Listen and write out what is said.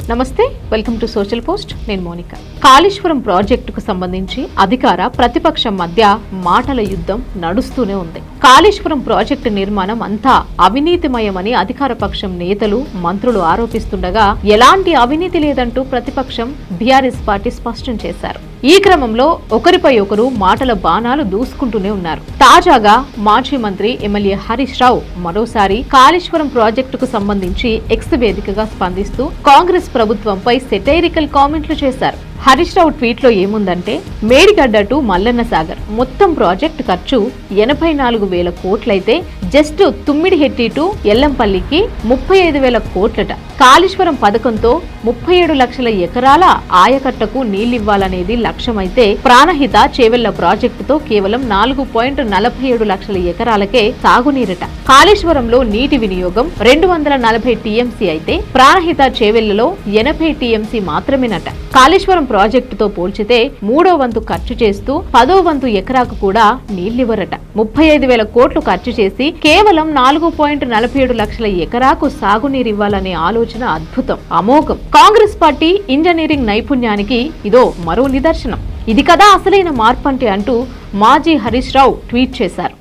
నమస్తే, welcome to social post. నేను మోనికా. కాళేశ్వరం ప్రాజెక్టుకు సంబంధించి అధికార ప్రతిపక్షం మధ్య మాటల యుద్ధం నడుస్తూనే ఉంది. కాళేశ్వరం ప్రాజెక్టు నిర్మాణం అంతా అవినీతిమయమని అధికార పక్షం నేతలు, మంత్రులు ఆరోపిస్తుండగా ఎలాంటి అవినీతి లేదంటూ ప్రతిపక్షం బీఆర్ఎస్ పార్టీ స్పష్టం చేశారు. ఈ క్రమంలో ఒకరిపై ఒకరు మాటల బాణాలు దూసుకుంటూనే ఉన్నారు. తాజాగా మాజీ మంత్రి ఎమ్మెల్యే హరీష్ రావు మరోసారి కాళేశ్వరం ప్రాజెక్టుకు సంబంధించి ఎక్స్ వేదికగా స్పందిస్తూ కాంగ్రెస్ ప్రభుత్వంపై సెటైరికల్ కామెంట్లు చేశారు. హరీష్ రావు ట్వీట్ లో ఏముందంటే, మేడిగడ్డ టు మల్లన్న సాగర్ మొత్తం ప్రాజెక్టు ఖర్చు 84,000 కోట్లయితే జస్ట్ తుమ్మిడిహెట్టి టు ఎల్లంపల్లికి 35,000 కోట్లట. కాళేశ్వరం పథకంతో 37 లక్షల ఎకరాల ఆయకట్టకు నీళ్లివ్వాలనేది లక్ష్యమైతే ప్రాణహిత చేవెళ్ల ప్రాజెక్టుతో కేవలం 4.47 లక్షల ఎకరాలకే సాగునీరట. కాళేశ్వరంలో నీటి వినియోగం 240 టీఎంసీ అయితే ప్రాణహిత చేవెళ్లలో 80 టీఎంసీ మాత్రమేనట. కాళేశ్వరం ప్రాజెక్టుతో పోల్చితే 3వ వంతు ఖర్చు చేస్తూ 10వ వంతు ఎకరాకు కూడా నీళ్లివ్వరట. 35,000 కోట్లు ఖర్చు చేసి కేవలం 4.47 లక్షల ఎకరాకు సాగునీరివ్వాలనే ఆలోచన అద్భుతం, అమోఘం. కాంగ్రెస్ పార్టీ ఇంజనీరింగ్ నైపుణ్యానికి ఇదో మరో నిదర్శనం. ఇది కదా అసలైన మార్పంటే అంటూ మాజీ హరీష్ రావు ట్వీట్ చేశారు.